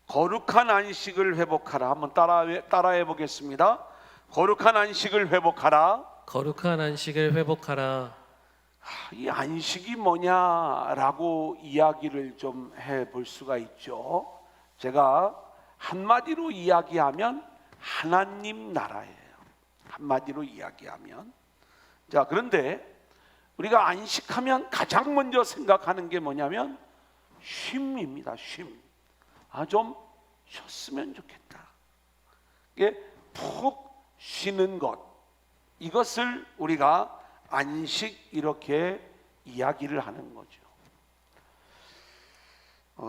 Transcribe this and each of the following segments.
거룩한 안식을 회복하라. 한번 따라해 보겠습니다. 거룩한 안식을 회복하라. 거룩한 안식을 회복하라. 이 안식이 뭐냐라고 이야기를 좀 해볼 수가 있죠. 제가 한마디로 이야기하면 하나님 나라예요. 한마디로 이야기하면. 자, 그런데 우리가 안식하면 가장 먼저 생각하는 게 뭐냐면 쉼입니다. 쉼. 좀 쉬었으면 좋겠다. 이게 푹 쉬는 것, 이것을 우리가 안식 이렇게 이야기를 하는 거죠.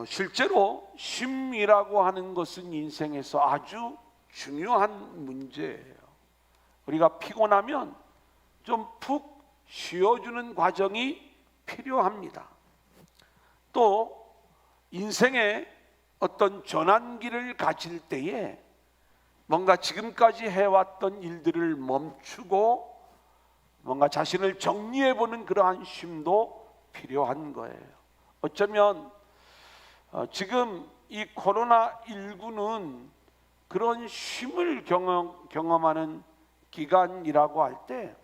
실제로 쉼이라고 하는 것은 인생에서 아주 중요한 문제예요. 우리가 피곤하면 좀 푹 쉬어주는 과정이 필요합니다. 또 인생의 어떤 전환기를 가질 때에 뭔가 지금까지 해왔던 일들을 멈추고 뭔가 자신을 정리해보는 그러한 쉼도 필요한 거예요. 어쩌면 지금 이 코로나19는 그런 쉼을 경험하는 기간이라고 할 때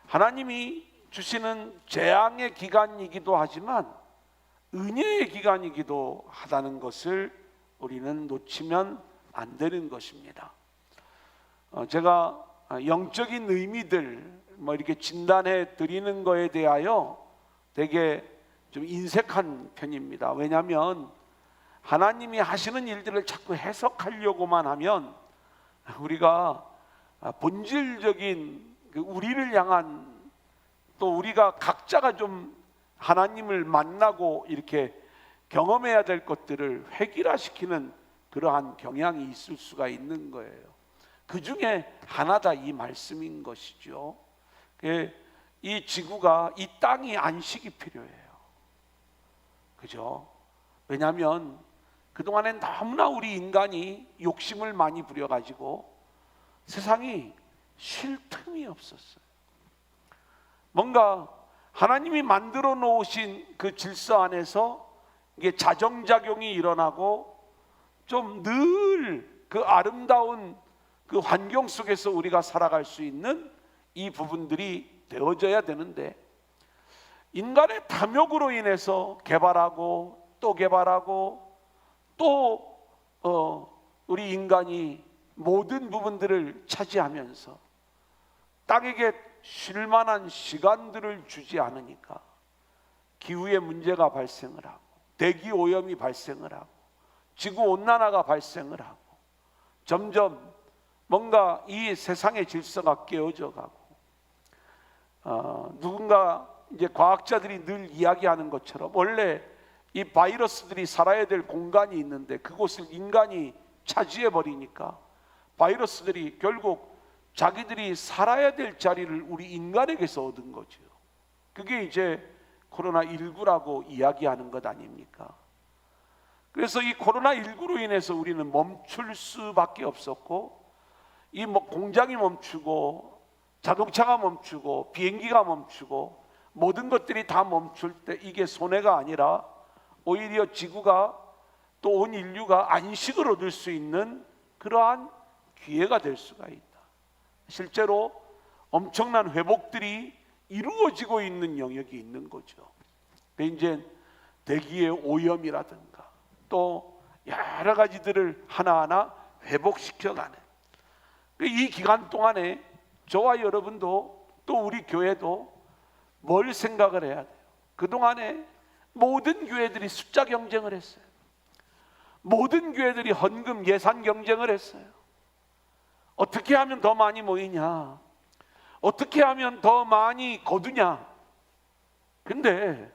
하나님이 주시는 재앙의 기간이기도 하지만 은혜의 기간이기도 하다는 것을 우리는 놓치면 안 되는 것입니다. 제가 영적인 의미들 이렇게 진단해 드리는 거에 대하여 되게 좀 인색한 편입니다. 왜냐하면 하나님이 하시는 일들을 자꾸 해석하려고만 하면 우리가 본질적인 우리를 향한, 또 우리가 각자가 좀 하나님을 만나고 이렇게 경험해야 될 것들을 획일화시키는 그러한 경향이 있을 수가 있는 거예요. 그 중에 하나다 이 말씀인 것이죠. 이 지구가, 이 땅이 안식이 필요해요. 그죠? 왜냐하면 그동안엔 너무나 우리 인간이 욕심을 많이 부려가지고 세상이 쉴 틈이 없었어요. 뭔가 하나님이 만들어 놓으신 그 질서 안에서 이게 자정작용이 일어나고 좀 늘 그 아름다운 그 환경 속에서 우리가 살아갈 수 있는 이 부분들이 되어져야 되는데, 인간의 탐욕으로 인해서 개발하고 또 개발하고 또 우리 인간이 모든 부분들을 차지하면서 땅에게 쉴 만한 시간들을 주지 않으니까 기후의 문제가 발생을 하고 대기 오염이 발생을 하고 지구온난화가 발생을 하고 점점 뭔가 이 세상의 질서가 깨어져 가고 누군가 이제 과학자들이 늘 이야기하는 것처럼 원래 이 바이러스들이 살아야 될 공간이 있는데 그곳을 인간이 차지해 버리니까 바이러스들이 결국 자기들이 살아야 될 자리를 우리 인간에게서 얻은 거죠. 그게 이제 코로나19라고 이야기하는 것 아닙니까? 그래서 이 코로나19로 인해서 우리는 멈출 수밖에 없었고, 이 공장이 멈추고 자동차가 멈추고 비행기가 멈추고 모든 것들이 다 멈출 때 이게 손해가 아니라 오히려 지구가 또 온 인류가 안식을 얻을 수 있는 그러한 기회가 될 수가 있다. 실제로 엄청난 회복들이 이루어지고 있는 영역이 있는 거죠. 이제 대기의 오염이라든가 또 여러 가지들을 하나하나 회복시켜가는 이 기간 동안에 저와 여러분도 또 우리 교회도 뭘 생각을 해야 돼요? 그동안에 모든 교회들이 숫자 경쟁을 했어요. 모든 교회들이 헌금 예산 경쟁을 했어요. 어떻게 하면 더 많이 모이냐? 어떻게 하면 더 많이 거두냐? 근데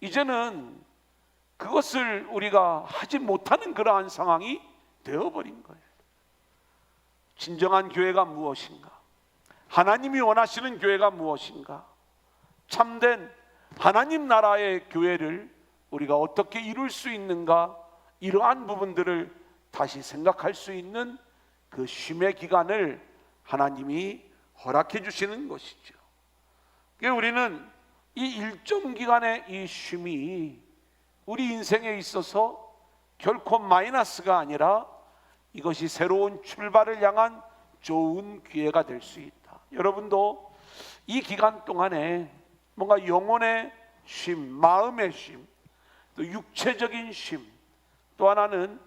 이제는 그것을 우리가 하지 못하는 그러한 상황이 되어버린 거예요. 진정한 교회가 무엇인가? 하나님이 원하시는 교회가 무엇인가? 참된 하나님 나라의 교회를 우리가 어떻게 이룰 수 있는가? 이러한 부분들을 다시 생각할 수 있는 그 쉼의 기간을 하나님이 허락해 주시는 것이죠. 우리는 이 일정 기간의 이 쉼이 우리 인생에 있어서 결코 마이너스가 아니라 이것이 새로운 출발을 향한 좋은 기회가 될 수 있다. 여러분도 이 기간 동안에 뭔가 영혼의 쉼, 마음의 쉼, 또 육체적인 쉼, 또 하나는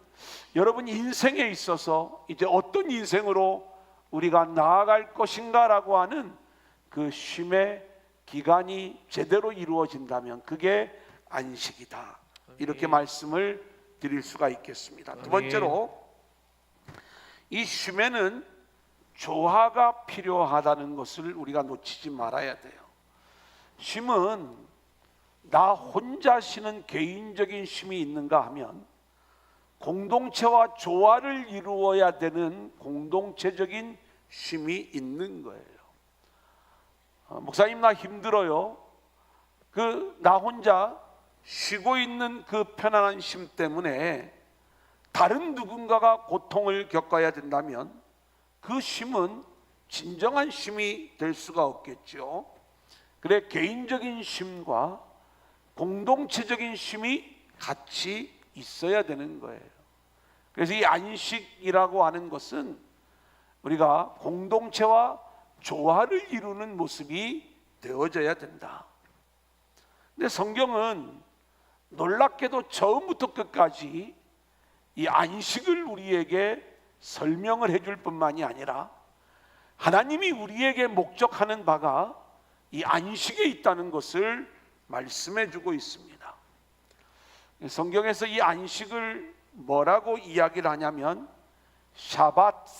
여러분 인생에 있어서 이제 어떤 인생으로 우리가 나아갈 것인가라고 하는 그 쉼의 기간이 제대로 이루어진다면 그게 안식이다. 이렇게 말씀을 드릴 수가 있겠습니다. 두 번째로, 이 쉼에는 조화가 필요하다는 것을 우리가 놓치지 말아야 돼요. 쉼은 나 혼자 쉬는 개인적인 쉼이 있는가 하면 공동체와 조화를 이루어야 되는 공동체적인 쉼이 있는 거예요. 목사님 나 힘들어요. 나 혼자 쉬고 있는 그 편안한 쉼 때문에 다른 누군가가 고통을 겪어야 된다면 그 쉼은 진정한 쉼이 될 수가 없겠죠. 그래, 개인적인 쉼과 공동체적인 쉼이 같이 있어야 되는 거예요. 그래서 이 안식이라고 하는 것은 우리가 공동체와 조화를 이루는 모습이 되어져야 된다. 근데 성경은 놀랍게도 처음부터 끝까지 이 안식을 우리에게 설명을 해줄 뿐만이 아니라 하나님이 우리에게 목적하는 바가 이 안식에 있다는 것을 말씀해 주고 있습니다. 성경에서 이 안식을 뭐라고 이야기를 하냐면 샤바트,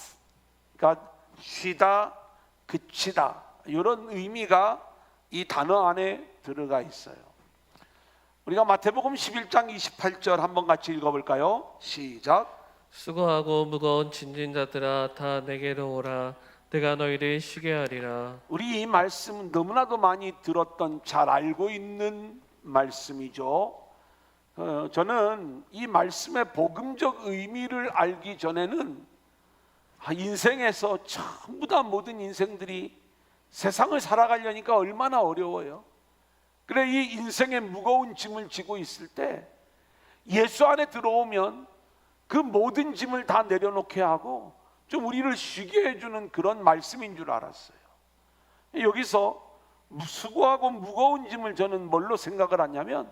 그러니까 쉬다, 그치다, 이런 의미가 이 단어 안에 들어가 있어요. 우리가 마태복음 11장 28절 한번 같이 읽어볼까요? 시작. 수고하고 무거운 짐진 자들아 다 내게로 오라. 내가 너희를 쉬게 하리라. 우리 이 말씀은 너무나도 많이 들었던, 잘 알고 있는 말씀이죠. 저는 이 말씀의 복음적 의미를 알기 전에는 인생에서 전부 다 모든 인생들이 세상을 살아가려니까 얼마나 어려워요. 그래, 이 인생의 무거운 짐을 지고 있을 때 예수 안에 들어오면 그 모든 짐을 다 내려놓게 하고 좀 우리를 쉬게 해주는 그런 말씀인 줄 알았어요. 여기서 수고하고 무거운 짐을 저는 뭘로 생각을 하냐면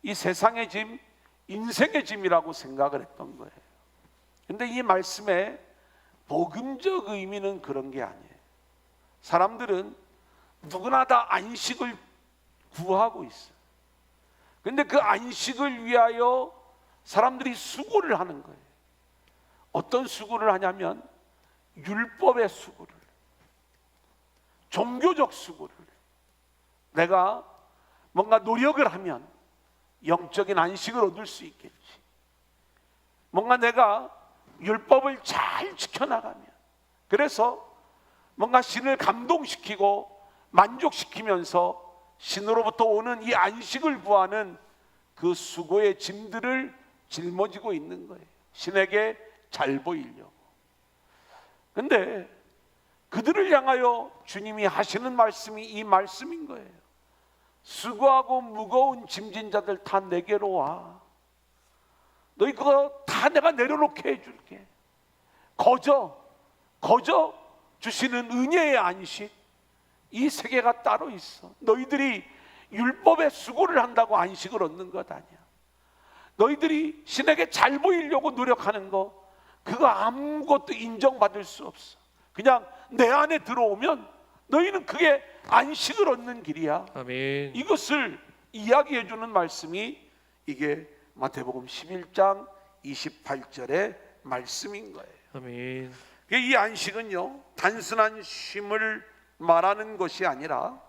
이 세상의 짐, 인생의 짐이라고 생각을 했던 거예요. 근데 이 말씀의 복음적 의미는 그런 게 아니에요. 사람들은 누구나 다 안식을 구하고 있어요. 근데 그 안식을 위하여 사람들이 수고를 하는 거예요. 어떤 수고를 하냐면 율법의 수고를, 종교적 수고를. 내가 뭔가 노력을 하면 영적인 안식을 얻을 수 있겠지. 뭔가 내가 율법을 잘 지켜나가면, 그래서 뭔가 신을 감동시키고 만족시키면서 신으로부터 오는 이 안식을 구하는 그 수고의 짐들을 짊어지고 있는 거예요. 신에게 잘 보이려고. 근데 그들을 향하여 주님이 하시는 말씀이 이 말씀인 거예요. 수고하고 무거운 짐진 자들 다 내게로 와. 너희 그거 다 내가 내려놓게 해줄게. 거저 주시는 은혜의 안식, 이 세계가 따로 있어. 너희들이 율법의 수고를 한다고 안식을 얻는 것 아니야. 너희들이 신에게 잘 보이려고 노력하는 거, 그거 아무것도 인정받을 수 없어. 그냥 내 안에 들어오면 너희는 그게 안식을 얻는 길이야. 아멘. 이것을 이야기해 주는 말씀이 이게 마태복음 11장 28절의 말씀인 거예요. 아멘. 이 안식은요, 단순한 쉼을 말하는 것이 아니라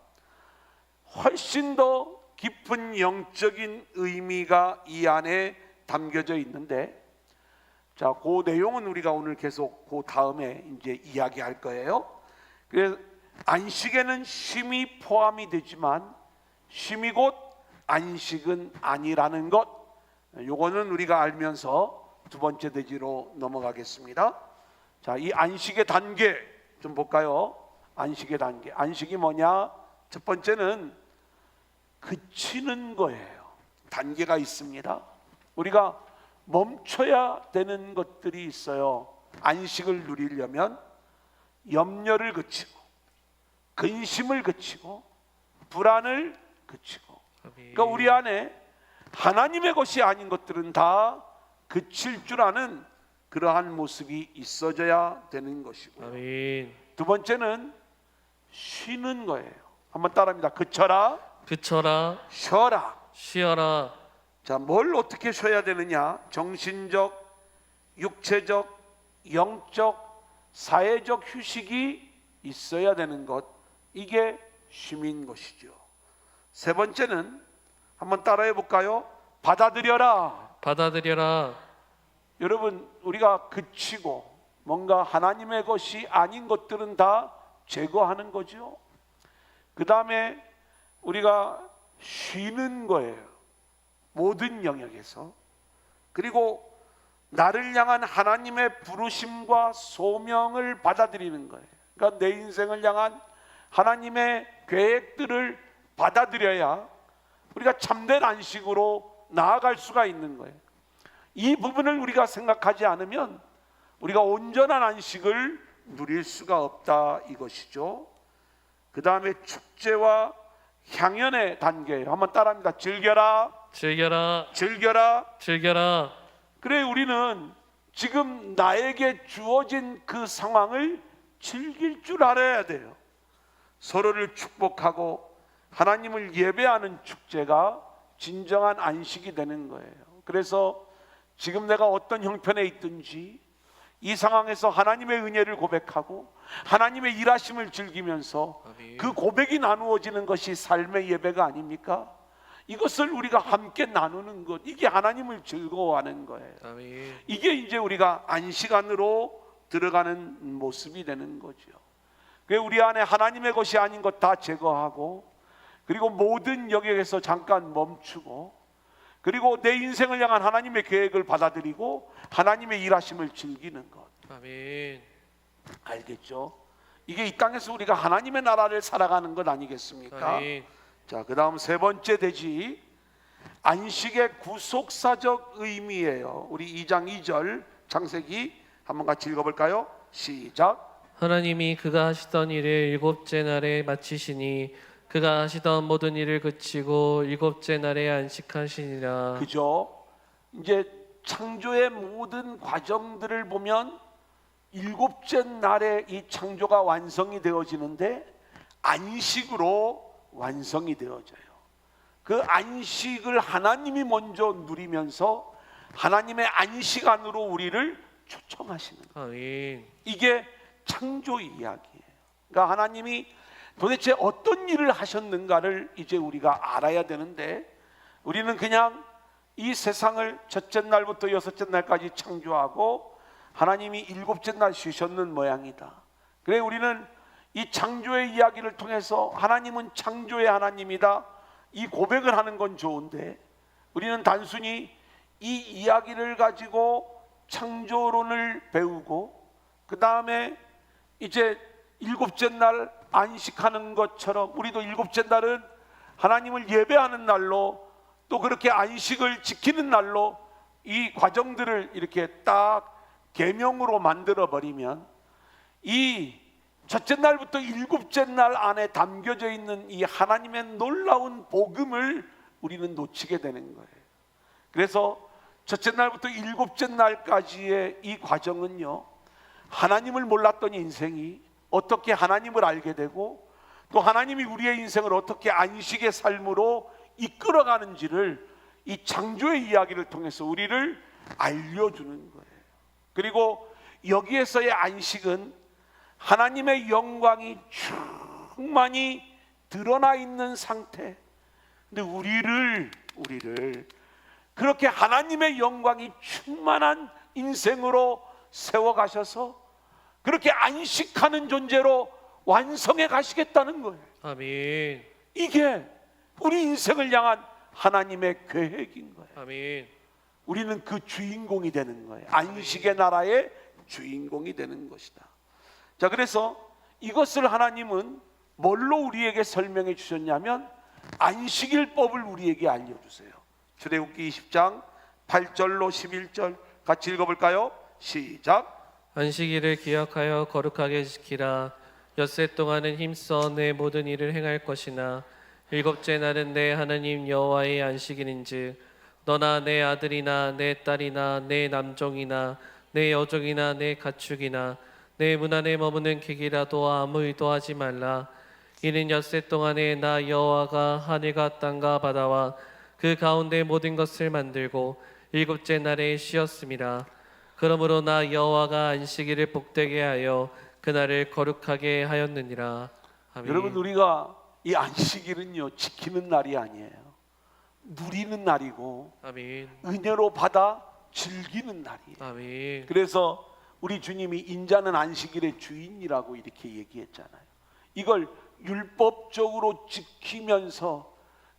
훨씬 더 깊은 영적인 의미가 이 안에 담겨져 있는데, 자, 그 내용은 우리가 오늘 계속 그 다음에 이제 이야기할 거예요. 그래서 안식에는 쉼이 포함이 되지만 쉼이 곧 안식은 아니라는 것, 요거는 우리가 알면서 두 번째 대지로 넘어가겠습니다. 자, 이 안식의 단계 좀 볼까요? 안식의 단계. 안식이 뭐냐? 첫 번째는 그치는 거예요. 단계가 있습니다. 우리가 멈춰야 되는 것들이 있어요. 안식을 누리려면 염려를 그치고 근심을 그치고 불안을 그치고, 아멘. 그러니까 우리 안에 하나님의 것이 아닌 것들은 다 그칠 줄 아는 그러한 모습이 있어져야 되는 것이고요. 아멘. 두 번째는 쉬는 거예요. 한번 따라합니다. 그쳐라, 그쳐라, 쉬어라. 쉬어라. 자, 뭘 어떻게 쉬어야 되느냐? 정신적, 육체적, 영적, 사회적 휴식이 있어야 되는 것, 이게 쉼인 것이죠. 세 번째는 한번 따라해 볼까요? 받아들여라. 받아들여라. 여러분, 우리가 그치고 뭔가 하나님의 것이 아닌 것들은 다 제거하는 거죠. 그 다음에 우리가 쉬는 거예요. 모든 영역에서. 그리고 나를 향한 하나님의 부르심과 소명을 받아들이는 거예요. 그러니까 내 인생을 향한 하나님의 계획들을 받아들여야 우리가 참된 안식으로 나아갈 수가 있는 거예요. 이 부분을 우리가 생각하지 않으면 우리가 온전한 안식을 누릴 수가 없다, 이것이죠. 그 다음에 축제와 향연의 단계예요. 한번 따라합니다. 즐겨라, 즐겨라, 즐겨라. 즐겨라. 그래, 우리는 지금 나에게 주어진 그 상황을 즐길 줄 알아야 돼요. 서로를 축복하고 하나님을 예배하는 축제가 진정한 안식이 되는 거예요. 그래서 지금 내가 어떤 형편에 있든지 이 상황에서 하나님의 은혜를 고백하고 하나님의 일하심을 즐기면서 아멘. 그 고백이 나누어지는 것이 삶의 예배가 아닙니까? 이것을 우리가 함께 나누는 것, 이게 하나님을 즐거워하는 거예요. 아멘. 이게 이제 우리가 안식 안으로 들어가는 모습이 되는 거죠. 그래서 우리 안에 하나님의 것이 아닌 것 다 제거하고, 그리고 모든 영역에서 잠깐 멈추고, 그리고 내 인생을 향한 하나님의 계획을 받아들이고 하나님의 일하심을 즐기는 것. 아멘. 알겠죠? 이게 이 땅에서 우리가 하나님의 나라를 살아가는 것 아니겠습니까? 아멘. 자, 그 다음 세 번째 대지, 안식의 구속사적 의미예요. 우리 2장 2절 창세기 한번 같이 읽어볼까요? 시작. 하나님이 그가 하시던 일을 일곱째 날에 마치시니 그가 하시던 모든 일을 그치고 일곱째 날에 안식하시니라. 그죠? 이제 창조의 모든 과정들을 보면 일곱째 날에 이 창조가 완성이 되어지는데 안식으로 완성이 되어져요. 그 안식을 하나님이 먼저 누리면서 하나님의 안식 안으로 우리를 초청하시는 거예요. 아멘. 이게 창조 이야기예요. 그러니까 하나님이 도대체 어떤 일을 하셨는가를 이제 우리가 알아야 되는데, 우리는 그냥 이 세상을 첫째 날부터 여섯째 날까지 창조하고 하나님이 일곱째 날 쉬셨는 모양이다. 그래, 우리는 이 창조의 이야기를 통해서 하나님은 창조의 하나님이다, 이 고백을 하는 건 좋은데, 우리는 단순히 이 이야기를 가지고 창조론을 배우고 그 다음에 이제 일곱째 날 안식하는 것처럼 우리도 일곱째 날은 하나님을 예배하는 날로, 또 그렇게 안식을 지키는 날로 이 과정들을 이렇게 딱 계명으로 만들어 버리면 이 첫째 날부터 일곱째 날 안에 담겨져 있는 이 하나님의 놀라운 복음을 우리는 놓치게 되는 거예요. 그래서 첫째 날부터 일곱째 날까지의 이 과정은요, 하나님을 몰랐던 인생이 어떻게 하나님을 알게 되고 또 하나님이 우리의 인생을 어떻게 안식의 삶으로 이끌어가는지를 이 창조의 이야기를 통해서 우리를 알려주는 거예요. 그리고 여기에서의 안식은 하나님의 영광이 충만히 드러나 있는 상태. 근데 우리를 그렇게 하나님의 영광이 충만한 인생으로 세워가셔서 그렇게 안식하는 존재로 완성해 가시겠다는 거예요. 아멘. 이게 우리 인생을 향한 하나님의 계획인 거예요. 아멘. 우리는 그 주인공이 되는 거예요. 안식의 나라의 주인공이 되는 것이다. 자, 그래서 이것을 하나님은 뭘로 우리에게 설명해 주셨냐면 안식일법을 우리에게 알려주세요. 출애굽기 20장 8절로 11절 같이 읽어볼까요? 시작. 안식일을 기억하여 거룩하게 지키라. 엿새 동안은 힘써 내 모든 일을 행할 것이나 일곱째 날은 내 하나님 여호와의 안식일인즉 너나 내 아들이나 내 딸이나 내 남종이나 내 여종이나 내 가축이나 내 문 안에 머무는 객이라도 아무 의도하지 말라. 이는 엿새 동안에 나 여호와가 하늘과 땅과 바다와 그 가운데 모든 것을 만들고 일곱째 날에 쉬었음이라. 그러므로 나 여호와가 안식일을 복되게 하여 그날을 거룩하게 하였느니라. 아멘. 여러분, 우리가 이 안식일은요 지키는 날이 아니에요. 누리는 날이고 아멘. 은혜로 받아 즐기는 날이에요. 아멘. 그래서 우리 주님이 인자는 안식일의 주인이라고 이렇게 얘기했잖아요. 이걸 율법적으로 지키면서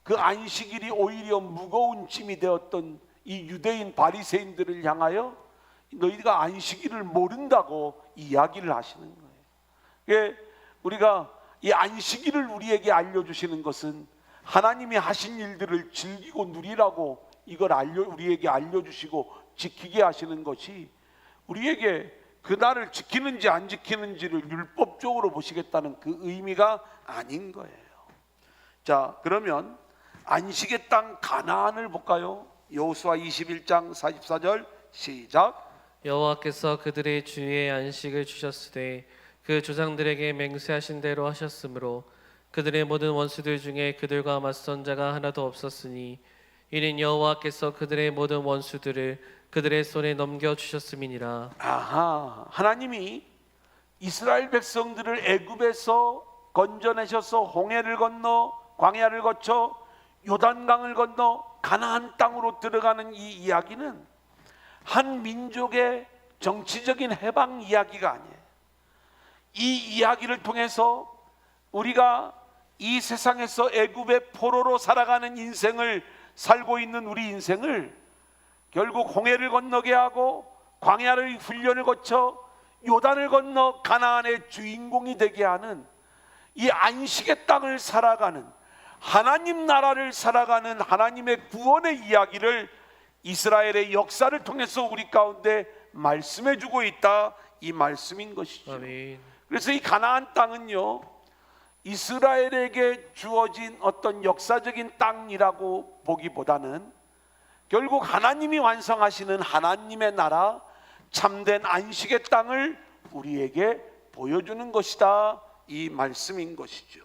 그 안식일이 오히려 무거운 짐이 되었던 이 유대인 바리새인들을 향하여 너희가 안식일을 모른다고 이야기를 하시는 거예요. 예, 우리가 이 안식일을 우리에게 알려주시는 것은 하나님이 하신 일들을 즐기고 누리라고 이걸 우리에게 알려주시고 지키게 하시는 것이, 우리에게 그날을 지키는지 안 지키는지를 율법적으로 보시겠다는 그 의미가 아닌 거예요. 자, 그러면 안식의 땅 가나안을 볼까요? 여호수아 21장 44절 시작. 여호와께서 그들의 주의 안식을 주셨으되 그 조상들에게 맹세하신 대로 하셨으므로 그들의 모든 원수들 중에 그들과 맞선 자가 하나도 없었으니 이는 여호와께서 그들의 모든 원수들을 그들의 손에 넘겨 주셨음이니라. 아하, 하나님이 이스라엘 백성들을 애굽에서 건져내셔서 홍해를 건너 광야를 거쳐 요단강을 건너 가나안 땅으로 들어가는 이 이야기는 한 민족의 정치적인 해방 이야기가 아니에요. 이 이야기를 통해서 우리가 이 세상에서 애굽의 포로로 살아가는 인생을 살고 있는 우리 인생을 결국 홍해를 건너게 하고 광야를 훈련을 거쳐 요단을 건너 가나안의 주인공이 되게 하는 이 안식의 땅을 살아가는, 하나님 나라를 살아가는 하나님의 구원의 이야기를 이스라엘의 역사를 통해서 우리 가운데 말씀해 주고 있다, 이 말씀인 것이죠. 아멘. 그래서 이 가나안 땅은요 이스라엘에게 주어진 어떤 역사적인 땅이라고 보기보다는 결국 하나님이 완성하시는 하나님의 나라, 참된 안식의 땅을 우리에게 보여주는 것이다, 이 말씀인 것이죠.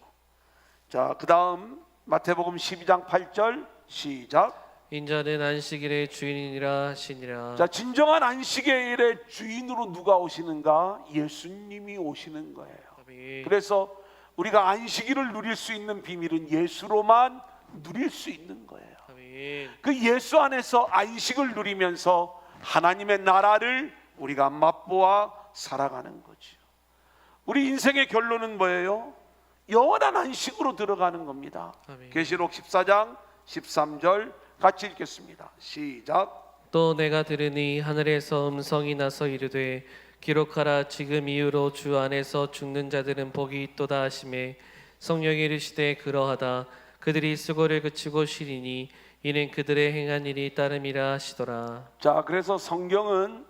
자, 그 다음 마태복음 12장 8절 시작. 인자는 안식일의 주인이라 하시니라. 자, 진정한 안식의 일의 주인으로 누가 오시는가? 예수님이 오시는 거예요. 아멘. 그래서 우리가 안식일을 누릴 수 있는 비밀은 예수로만 누릴 수 있는 거예요. 아멘. 그 예수 안에서 안식을 누리면서 하나님의 나라를 우리가 맛보아 살아가는 거죠. 우리 인생의 결론은 뭐예요? 영원한 안식으로 들어가는 겁니다. 아멘. 계시록 14장 13절 같이 읽겠습니다. 시작. 또 내가 들으니 하늘에서 음성이 나서 이르되 기록하라. 지금 이후로 주 안에서 죽는 자들은 복이 있도다 하시매 성령이 이르시되 그러하다. 그들이 수고를 그치고 쉬리니 이는 그들의 행한 일이 따름이라 하시더라. 자, 그래서 성경은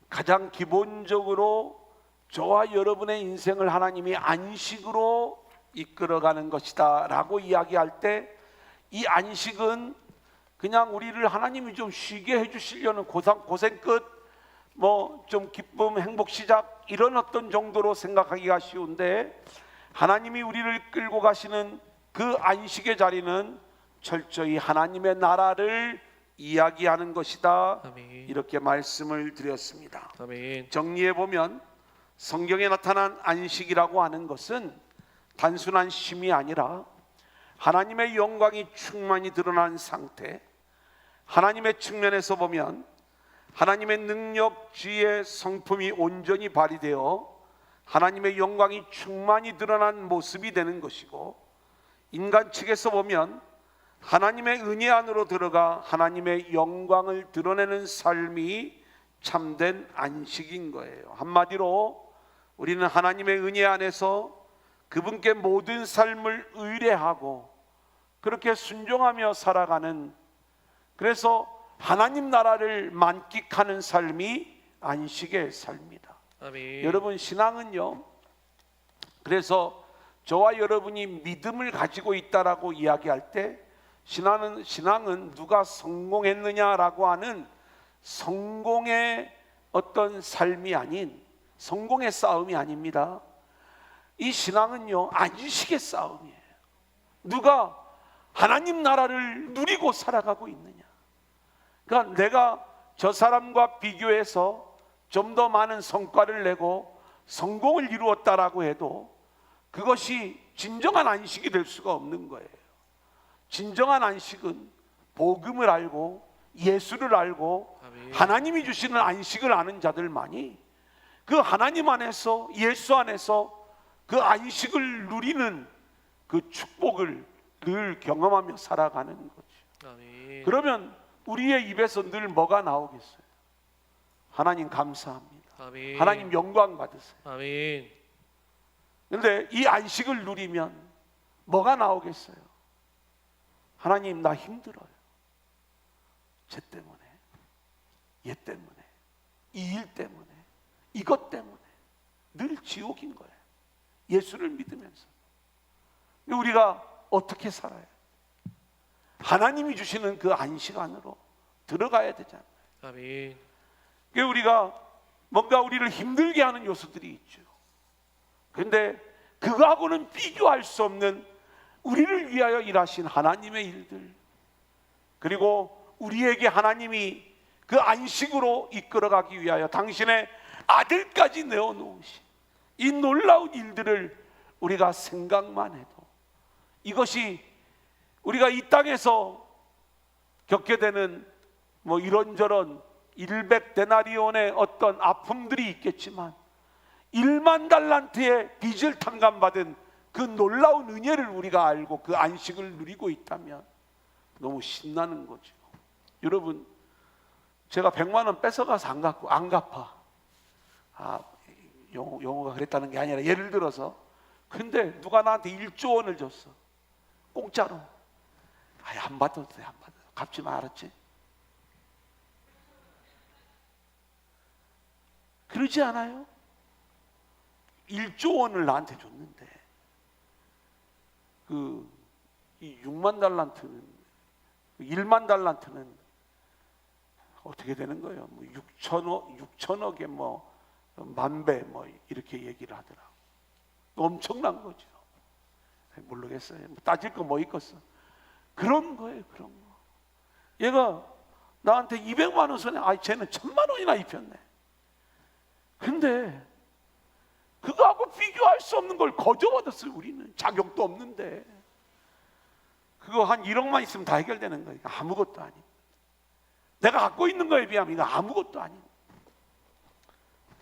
가장 기본적으로 저와 여러분의 인생을 하나님이 안식으로 이끌어가는 것이다 라고 이야기할 때, 이 안식은 그냥 우리를 하나님이 좀 쉬게 해주시려는 고생 끝, 뭐 좀 기쁨 행복 시작, 이런 어떤 정도로 생각하기가 쉬운데, 하나님이 우리를 끌고 가시는 그 안식의 자리는 철저히 하나님의 나라를 이야기하는 것이다, 아멘. 이렇게 말씀을 드렸습니다. 아멘. 정리해 보면 성경에 나타난 안식이라고 하는 것은 단순한 쉼이 아니라 하나님의 영광이 충만히 드러난 상태, 하나님의 측면에서 보면 하나님의 능력, 지혜, 성품이 온전히 발휘되어 하나님의 영광이 충만히 드러난 모습이 되는 것이고, 인간 측에서 보면 하나님의 은혜 안으로 들어가 하나님의 영광을 드러내는 삶이 참된 안식인 거예요. 한마디로 우리는 하나님의 은혜 안에서 그분께 모든 삶을 의뢰하고 그렇게 순종하며 살아가는, 그래서 하나님 나라를 만끽하는 삶이 안식의 삶이다. 아멘. 여러분, 신앙은요, 그래서 저와 여러분이 믿음을 가지고 있다라고 이야기할 때 신앙은 누가 성공했느냐라고 하는 성공의 어떤 삶이 아닌, 성공의 싸움이 아닙니다. 이 신앙은요, 안식의 싸움이에요. 누가 하나님 나라를 누리고 살아가고 있느냐. 그러니까 내가 저 사람과 비교해서 좀 더 많은 성과를 내고 성공을 이루었다라고 해도 그것이 진정한 안식이 될 수가 없는 거예요. 진정한 안식은 복음을 알고 예수를 알고 아멘. 하나님이 주시는 안식을 아는 자들만이 그 하나님 안에서, 예수 안에서 그 안식을 누리는 그 축복을 늘 경험하며 살아가는 거죠. 아멘. 그러면 우리의 입에서 늘 뭐가 나오겠어요? 하나님 감사합니다. 아멘. 하나님 영광 받으세요. 아멘. 그런데 이 안식을 누리면 뭐가 나오겠어요? 하나님, 나 힘들어요. 쟤 때문에, 얘 때문에, 이 일 때문에, 이것 때문에 늘 지옥인 거예요. 예수를 믿으면서. 우리가 어떻게 살아요? 하나님이 주시는 그 안식 안으로 들어가야 되잖아요. 아멘. 우리가 뭔가 우리를 힘들게 하는 요소들이 있죠. 그런데 그거하고는 비교할 수 없는 우리를 위하여 일하신 하나님의 일들, 그리고 우리에게 하나님이 그 안식으로 이끌어가기 위하여 당신의 아들까지 내어놓으신 이 놀라운 일들을 우리가 생각만 해도 이것이 우리가 이 땅에서 겪게 되는 뭐 이런저런 100데나리온의 어떤 아픔들이 있겠지만 1만 달란트의 빚을 탕감받은 그 놀라운 은혜를 우리가 알고 그 안식을 누리고 있다면 너무 신나는 거죠. 여러분, 제가 100만 원 뺏어가서 안 갚아. 용어가 그랬다는 게 아니라 예를 들어서, 근데 누가 나한테 1조 원을 줬어. 공짜로. 안 받아도 돼, 안 받아도 돼. 갚지 마, 알았지? 그러지 않아요? 1조 원을 나한테 줬는데 이 6만 달란트는, 1만 달란트는 어떻게 되는 거예요? 뭐 6천억에 뭐 만배 뭐 이렇게 얘기를 하더라. 엄청난 거죠. 모르겠어요. 따질 거 뭐 있겠어. 그런 거예요, 그런 거. 얘가 나한테 200만 원 손에, 쟤는 1000만 원이나 입혔네. 근데 그거하고 비교할 수 없는 걸 거저받았어요. 우리는 자격도 없는데. 그거 한 1억만 있으면 다 해결되는 거예요. 아무것도 아니고. 내가 갖고 있는 거에 비하면 이거 아무것도 아니고.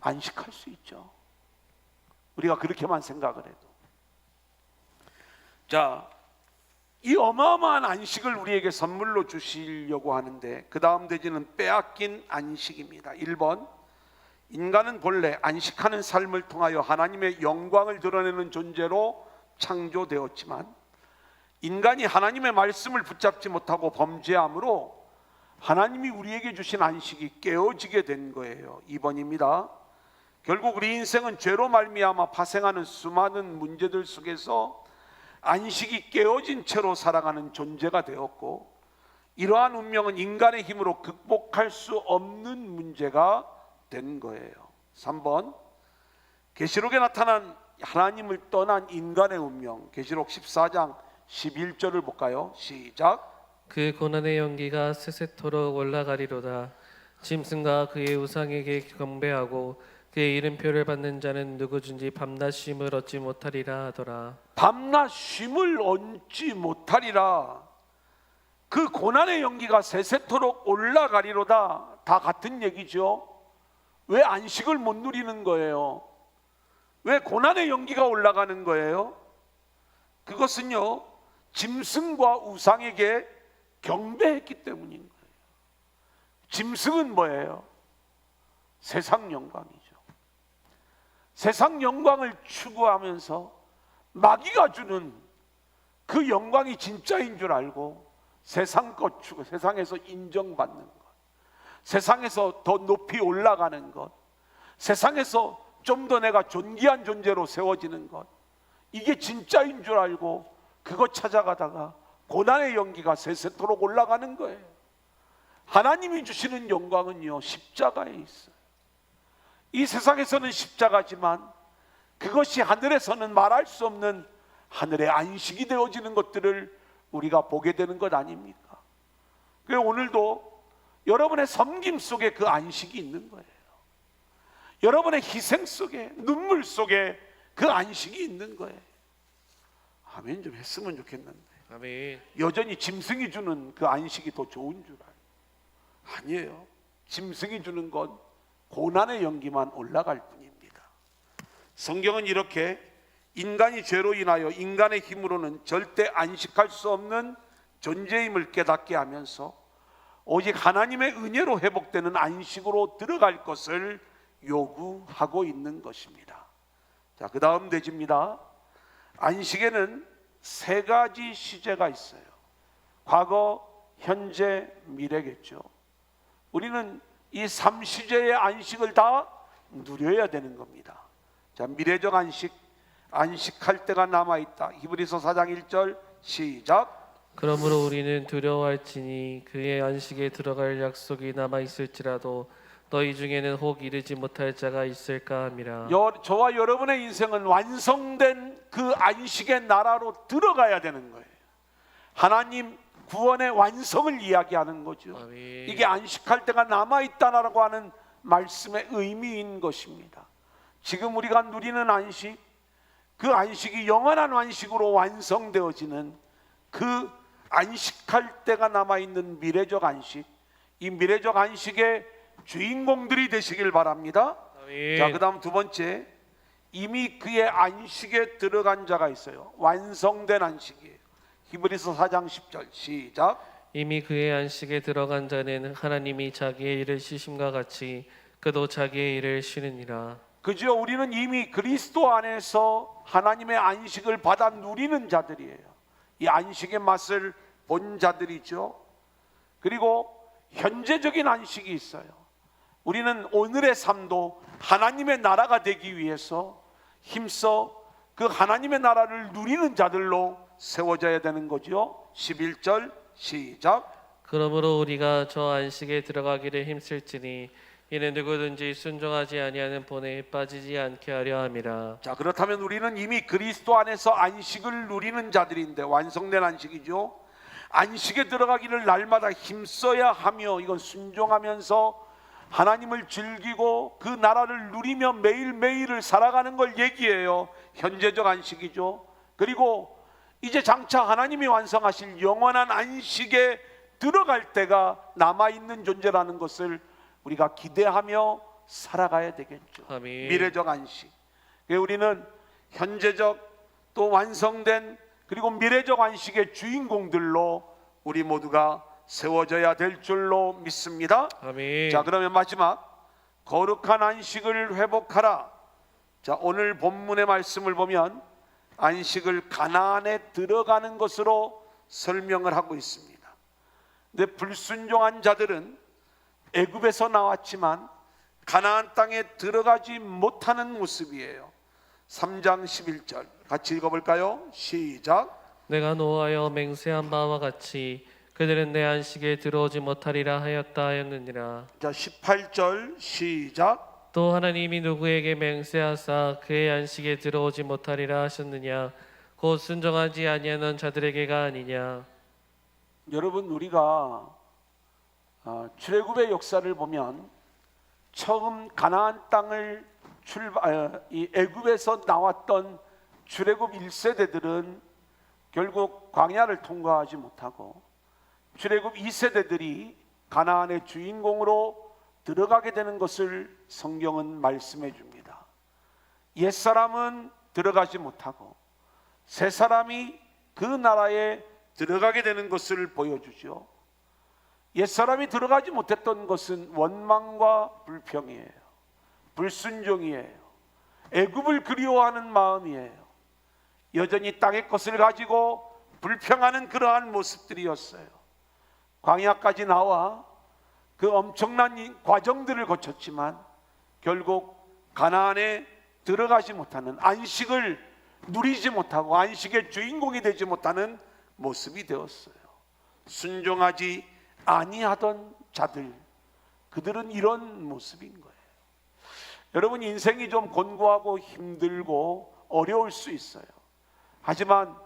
안식할 수 있죠. 우리가 그렇게만 생각을 해도. 자, 이 어마어마한 안식을 우리에게 선물로 주시려고 하는데 그 다음 대지는 빼앗긴 안식입니다. 1번, 인간은 본래 안식하는 삶을 통하여 하나님의 영광을 드러내는 존재로 창조되었지만 인간이 하나님의 말씀을 붙잡지 못하고 범죄함으로 하나님이 우리에게 주신 안식이 깨어지게 된 거예요. 2번입니다. 결국 우리 인생은 죄로 말미암아 파생하는 수많은 문제들 속에서 안식이 깨어진 채로 살아가는 존재가 되었고, 이러한 운명은 인간의 힘으로 극복할 수 없는 문제가 된 거예요. 3번, 계시록에 나타난 하나님을 떠난 인간의 운명, 계시록 14장 11절을 볼까요? 시작. 그 고난의 연기가 세세토록 올라가리로다. 짐승과 그의 우상에게 경배하고 그의 이름표를 받는 자는 누구든지 밤낮 쉼을 얻지 못하리라 하더라. 밤낮 쉼을 얻지 못하리라. 그 고난의 연기가 세세토록 올라가리로다. 다 같은 얘기죠. 왜 안식을 못 누리는 거예요? 왜 고난의 연기가 올라가는 거예요? 그것은요, 짐승과 우상에게 경배했기 때문인 거예요. 짐승은 뭐예요? 세상 영광이죠. 세상 영광을 추구하면서 마귀가 주는 그 영광이 진짜인 줄 알고 세상 것 추구, 세상에서 인정받는 것, 세상에서 더 높이 올라가는 것, 세상에서 좀 더 내가 존귀한 존재로 세워지는 것, 이게 진짜인 줄 알고 그거 찾아가다가 고난의 연기가 세세토록 올라가는 거예요. 하나님이 주시는 영광은요, 십자가에 있어요. 이 세상에서는 십자가지만 그것이 하늘에서는 말할 수 없는 하늘의 안식이 되어지는 것들을 우리가 보게 되는 것 아닙니까? 그래서 오늘도 여러분의 섬김 속에 그 안식이 있는 거예요. 여러분의 희생 속에, 눈물 속에 그 안식이 있는 거예요. 아멘 좀 했으면 좋겠는데, 아멘. 여전히 짐승이 주는 그 안식이 더 좋은 줄 알고, 아니에요. 짐승이 주는 건 고난의 연기만 올라갈 뿐입니다. 성경은 이렇게 인간이 죄로 인하여 인간의 힘으로는 절대 안식할 수 없는 존재임을 깨닫게 하면서 오직 하나님의 은혜로 회복되는 안식으로 들어갈 것을 요구하고 있는 것입니다. 자, 그 다음 대지입니다. 안식에는 세 가지 시제가 있어요. 과거, 현재, 미래겠죠. 우리는 이 3시제의 안식을 다 누려야 되는 겁니다. 자, 미래적 안식, 안식할 때가 남아있다. 히브리서 4장 1절 시작. 그러므로 우리는 두려워할지니 그의 안식에 들어갈 약속이 남아 있을지라도 너희 중에는 혹 이르지 못할 자가 있을까 함이라. 저와 여러분의 인생은 완성된 그 안식의 나라로 들어가야 되는 거예요. 하나님 구원의 완성을 이야기하는 거죠. 아멘. 이게 안식할 때가 남아있다라고 하는 말씀의 의미인 것입니다. 지금 우리가 누리는 안식, 그 안식이 영원한 안식으로 완성되어지는 그 안식할 때가 남아있는 미래적 안식, 이 미래적 안식의 주인공들이 되시길 바랍니다. 아멘. 자, 그 다음 두 번째, 이미 그의 안식에 들어간 자가 있어요. 완성된 안식이에요. 히브리서 4장 10절 시작. 이미 그의 안식에 들어간 자는 하나님이 자기의 일을 쉬심과 같이 그도 자기의 일을 쉬느니라. 그죠? 우리는 이미 그리스도 안에서 하나님의 안식을 받아 누리는 자들이에요. 이 안식의 맛을 본 자들이죠. 그리고 현재적인 안식이 있어요. 우리는 오늘의 삶도 하나님의 나라가 되기 위해서 힘써 그 하나님의 나라를 누리는 자들로 세워져야 되는 거죠. 11절 시작. 그러므로 우리가 저 안식에 들어가기를 힘쓸지니 이는 누구든지 순종하지 아니하는 본에 빠지지 않게 하려 함이라. 자, 그렇다면 우리는 이미 그리스도 안에서 안식을 누리는 자들인데, 완성된 안식이죠. 안식에 들어가기를 날마다 힘써야 하며, 이건 순종하면서 하나님을 즐기고 그 나라를 누리며 매일매일을 살아가는 걸 얘기해요. 현재적 안식이죠. 그리고 이제 장차 하나님이 완성하실 영원한 안식에 들어갈 때가 남아있는 존재라는 것을 우리가 기대하며 살아가야 되겠죠. 아멘. 미래적 안식. 우리는 현재적 또 완성된 그리고 미래적 안식의 주인공들로 우리 모두가 세워져야 될 줄로 믿습니다. 아멘. 자, 그러면 마지막 거룩한 안식을 회복하라. 자, 오늘 본문의 말씀을 보면 안식을 가나안에 들어가는 것으로 설명을 하고 있습니다. 근데 불순종한 자들은 애굽에서 나왔지만 가나안 땅에 들어가지 못하는 모습이에요. 3장 11절 같이 읽어볼까요? 시작. 내가 노하여 맹세한 바와 같이 그들은 내 안식에 들어오지 못하리라 하였다 하였느니라. 자, 18절 시작. 또 하나님이 누구에게 맹세하사 그의 안식에 들어오지 못하리라 하셨느냐? 곧 순종하지 아니하는 자들에게가 아니냐? 여러분, 우리가 출애굽의 역사를 보면 처음 가나안 땅을 이 애굽에서 나왔던 출애굽 1세대들은 결국 광야를 통과하지 못하고 출애굽 2세대들이 가나안의 주인공으로 들어가게 되는 것을 성경은 말씀해 줍니다. 옛사람은 들어가지 못하고 새 사람이 그 나라에 들어가게 되는 것을 보여주죠. 옛사람이 들어가지 못했던 것은 원망과 불평이에요. 불순종이에요. 애굽을 그리워하는 마음이에요. 여전히 땅의 것을 가지고 불평하는 그러한 모습들이었어요. 광야까지 나와 그 엄청난 이 과정들을 거쳤지만 결국 가나안에 들어가지 못하는, 안식을 누리지 못하고 안식의 주인공이 되지 못하는 모습이 되었어요. 순종하지 아니하던 자들, 그들은 이런 모습인 거예요. 여러분, 인생이 좀 곤고하고 힘들고 어려울 수 있어요. 하지만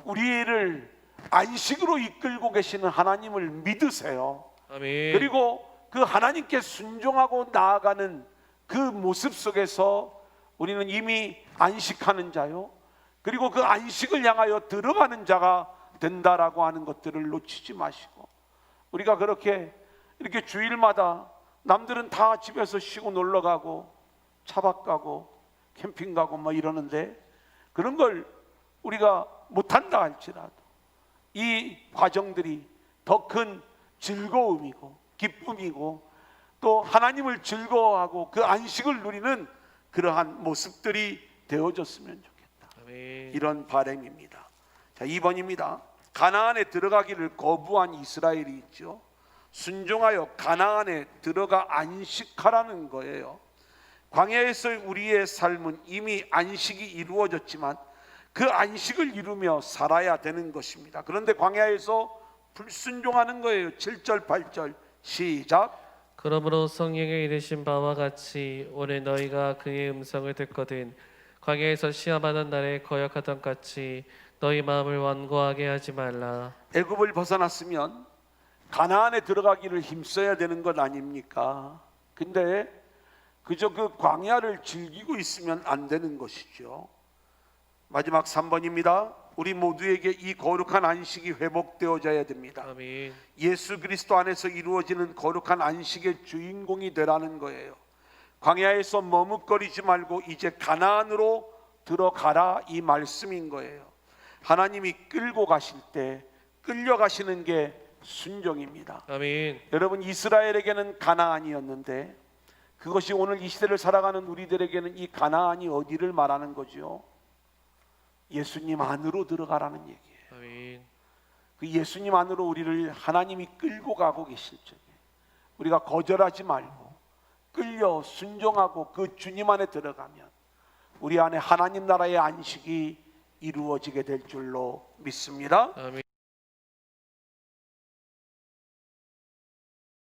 우리를 안식으로 이끌고 계시는 하나님을 믿으세요. 아멘. 그리고 그 하나님께 순종하고 나아가는 그 모습 속에서 우리는 이미 안식하는 자요, 그리고 그 안식을 향하여 들어가는 자가 된다라고 하는 것들을 놓치지 마시고, 우리가 그렇게 이렇게 주일마다 남들은 다 집에서 쉬고 놀러 가고 차박 가고 캠핑 가고 뭐 이러는데, 그런 걸 우리가 못한다 할지라도 이 과정들이 더 큰 즐거움이고 기쁨이고 또 하나님을 즐거워하고 그 안식을 누리는 그러한 모습들이 되어졌으면 좋겠다. 아멘. 이런 바람입니다. 자, 2번입니다. 가나안에 들어가기를 거부한 이스라엘이 있죠. 순종하여 가나안에 들어가 안식하라는 거예요. 광야에서 우리의 삶은 이미 안식이 이루어졌지만 그 안식을 이루며 살아야 되는 것입니다. 그런데 광야에서 불순종하는 거예요. 7절 8절 시작. 그러므로 성령에 이르신 바와 같이 오늘 너희가 그의 음성을 듣거든 광야에서 시험하던 날에 거역하던 같이 너희 마음을 완고하게 하지 말라. 애굽을 벗어났으면 가나안에 들어가기를 힘써야 되는 것 아닙니까? 근데 그저 그 광야를 즐기고 있으면 안 되는 것이죠. 마지막 3번입니다. 우리 모두에게 이 거룩한 안식이 회복되어져야 됩니다. 아멘. 예수 그리스도 안에서 이루어지는 거룩한 안식의 주인공이 되라는 거예요. 광야에서 머뭇거리지 말고 이제 가나안으로 들어가라, 이 말씀인 거예요. 하나님이 끌고 가실 때 끌려가시는 게 순종입니다. 아멘. 여러분, 이스라엘에게는 가나안이었는데 그것이 오늘 이 시대를 살아가는 우리들에게는 이 가나안이 어디를 말하는 거죠? 예수님 안으로 들어가라는 얘기예요. 아멘. 그 예수님 안으로 우리를 하나님이 끌고 가고 계실 적에 우리가 거절하지 말고 끌려 순종하고 그 주님 안에 들어가면 우리 안에 하나님 나라의 안식이 이루어지게 될 줄로 믿습니다. 아멘.